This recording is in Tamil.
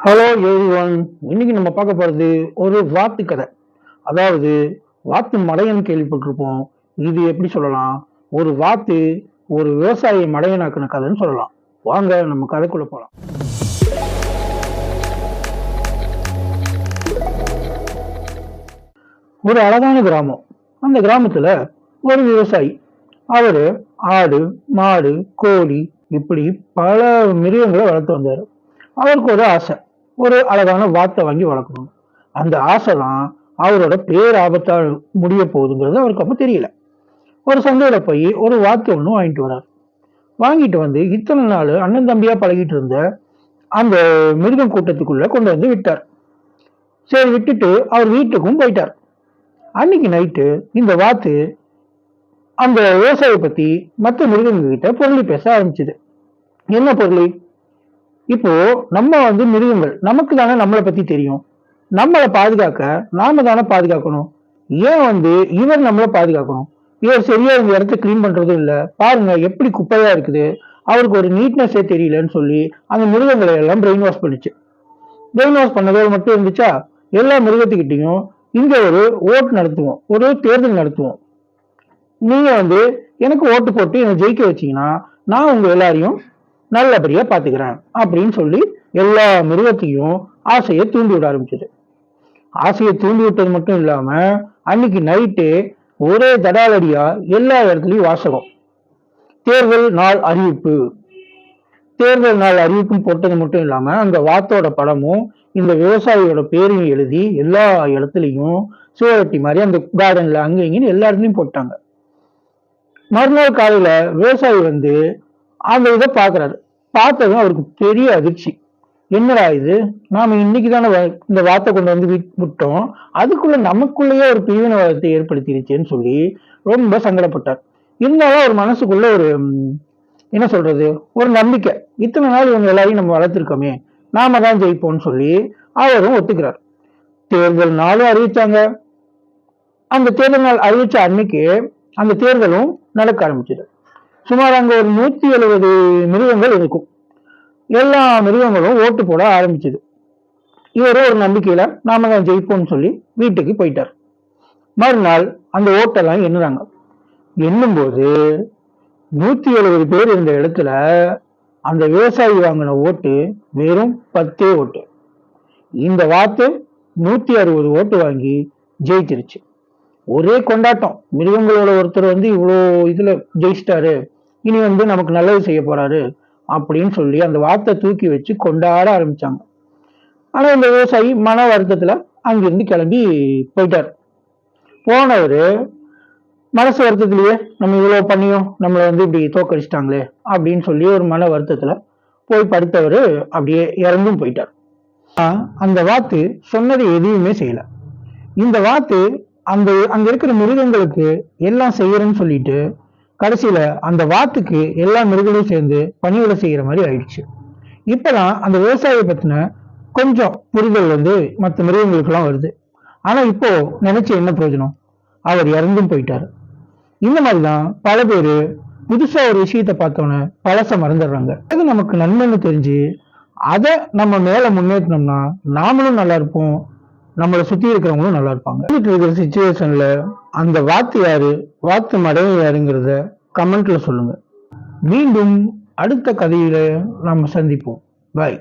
Hello everyone. இன்னைக்கு நம்ம பார்க்க போறது ஒரு வாத்து கதை. அதாவது வாத்து மடையன் கேள்விப்பட்டிருப்போம். இது எப்படி சொல்லலாம், ஒரு வாத்து ஒரு விவசாயி மடையனாக்குன கதைன்னு சொல்லலாம். வாங்க நம்ம கதைக்குள்ள போலாம். ஒரு அழகான கிராமம். அந்த கிராமத்துல ஒரு விவசாயி. அவரு ஆடு, மாடு, கோழி இப்படி பல மிருகங்களை வளர்த்து வந்தாரு. அவருக்கு ஒரு ஆசை, ஒரு அழகான வாத்தை வாங்கி வளர்க்கணும். அந்த ஆசை தான் அவரோட பேராபத்தால் முடிய போகுதுங்கிறது அவருக்கு அப்ப தெரியல. ஒரு சந்தையில போய் ஒரு வாத்து ஒண்ணு வாங்கிட்டு வர்றாரு. வாங்கிட்டு வந்து இத்தனை நாள் அண்ணன் தம்பியா பழகிட்டு இருந்த அந்த மிருகம் கூட்டத்துக்குள்ள கொண்டு வந்து விட்டார். சரி, விட்டுட்டு அவர் வீட்டுக்கும் போயிட்டார். அன்னைக்கு நைட்டு இந்த வாத்து அந்த விவசாயியை பத்தி மற்ற மிருகங்க கிட்ட பொருளி பேச ஆரம்பிச்சுது. என்ன பொருளி? இப்போ நம்ம மிருகங்கள், நமக்கு தானே நம்மளை பத்தி தெரியும். நம்மளை பாதுகாக்க நாம தானே பாதுகாக்கணும். ஏன் இவர் நம்மளை பாதுகாக்கணும்? இவர் சரியா இந்த இடத்த கிளீன் பண்றதும் இல்ல, பாருங்க எப்படி குப்பையா இருக்குது, அவருக்கு ஒரு நீட்னஸே தெரியலன்னு சொல்லி அந்த மிருகங்களை எல்லாம் பிரெயின் வாஷ் பண்ணிச்சு. பிரெயின் வாஷ் பண்ணதோடு மட்டும் இருந்துச்சா? எல்லா மிருகத்துக்கிட்டையும் இங்க ஒரு ஓட்டு நடத்துவோம், ஒரு தேர்தல் நடத்துவோம். நீங்க எனக்கு ஓட்டு போட்டு என்னை ஜெயிக்க வச்சீங்கன்னா நான் உங்க எல்லாரையும் நல்லபடியா பாத்துக்கிறேன் அப்படின்னு சொல்லி எல்லா மிருகத்தையும் ஆசையை தூண்டி விட ஆரம்பிச்சது. ஆசையை தூண்டி விட்டது மட்டும் இல்லாம அன்னைக்கு நைட்டு ஒரே தடாலடியா எல்லா இடத்துலயும் வாசகம், தேர்தல் நாள் அறிவிப்பு. தேர்தல் நாள் அறிவிப்பும் போட்டது மட்டும் இல்லாம அந்த வாத்தோட படமும் இந்த விவசாயியோட பேரையும் எழுதி எல்லா இடத்துலையும் சுவரொட்டி மாதிரி அந்த கார்டன்ல அங்க இங்கன்னு எல்லா இடத்துலயும் போட்டாங்க. மறுநாள் காலையில விவசாயி அந்த இதை பாக்குறாரு. பார்த்ததும் அவருக்கு பெரிய அதிர்ச்சி. என்னடா இது, நாம இன்னைக்கு தானே இந்த வார்த்தை கொண்டு விட்டோம், அதுக்குள்ள நமக்குள்ளேயே ஒரு பிரிவினவாதத்தை ஏற்படுத்திடுச்சேன்னு சொல்லி ரொம்ப சங்கடப்பட்டார். இருந்தாலும் அவர் மனசுக்குள்ள ஒரு என்ன சொல்றது, ஒரு நம்பிக்கை. இத்தனை நாள் இவங்க எல்லாரையும் நம்ம வளர்த்திருக்கோமே, நாம தான் ஜெயிப்போம்னு சொல்லி அவரும் ஒத்துக்கிறார். தேர்தல் நாளும் அறிவிச்சாங்க. அந்த தேர்தல் நாள் அறிவிச்ச அன்னைக்கு அந்த தேர்தலும் நடக்க ஆரம்பிச்சது. சுமார் அங்க ஒரு 170 மிருகங்கள் இருக்கும். எல்லா மிருகங்களும் ஓட்டு போட ஆரம்பிச்சது. இவரும் ஒரு நம்பிக்கையில நாம தான் ஜெயிப்போம்னு சொல்லி வீட்டுக்கு போயிட்டார். மறுநாள் அந்த ஓட்டெல்லாம் எண்ணுறாங்க. எண்ணும் போது 170 பேர் இருந்த இடத்துல அந்த விவசாயி வாங்கின ஓட்டு வெறும் 10 ஓட்டு. இந்த வாத்து 160 ஓட்டு வாங்கி ஜெயிச்சிருச்சு. ஒரே கொண்டாட்டம். மிருகங்களோட ஒருத்தர் இவ்வளோ இதுல ஜெயிச்சிட்டாரு, இனி நமக்கு நல்லது செய்ய போறாரு அப்படின்னு சொல்லி அந்த வார்த்தை தூக்கி வச்சு கொண்டாட ஆரம்பிச்சாங்க. ஆனா இந்த விவசாயி மன வருத்தத்துல அங்கிருந்து கிளம்பி போயிட்டார். போனவரு மனசு வருத்தத்திலேயே நம்ம இவ்வளவு பண்ணியும் நம்மளை இப்படி தோக்கடிச்சிட்டாங்களே அப்படின்னு சொல்லி ஒரு மன வருத்தத்துல போய் படுத்தவரு அப்படியே இறந்தும் போயிட்டார். அந்த வாத்து சொன்னதை எதுவுமே செய்யல. இந்த வாத்து அங்க இருக்கிற மிருகங்களுக்கு எல்லாம் செய்யறேன்னு சொல்லிட்டு கடைசியில அந்த வாத்துக்கு எல்லா மிருகங்களும் சேர்ந்து பணிவிடை செய்யற மாதிரி ஆயிடுச்சு. இப்பதான் அந்த விவசாயியை பத்தின கொஞ்சம் புரிதல் மற்ற மிருகங்களுக்கு எல்லாம் வருது. ஆனா இப்போ நினைச்சு என்ன பிரயோஜனம், அவர் இறந்தும் போயிட்டாரு. இந்த மாதிரிதான் பல பேரு புதுசா ஒரு விஷயத்த பார்த்தோன்னு பழச மறந்துடுறாங்க. அது நமக்கு நன்மைன்னு தெரிஞ்சு அதை நம்ம மேல முன்னேற்றினோம்னா நாமளும் நல்லா இருப்போம், நம்மளை சுத்தி இருக்கிறவங்களும் நல்லா இருப்பாங்க. இருக்கிற சிச்சுவேஷன்ல அந்த வாத்து யாரு, வாத்து மடையை யாருங்கிறத கமெண்ட்ல சொல்லுங்க. மீண்டும் அடுத்த கதையில நாம சந்திப்போம். பாய்.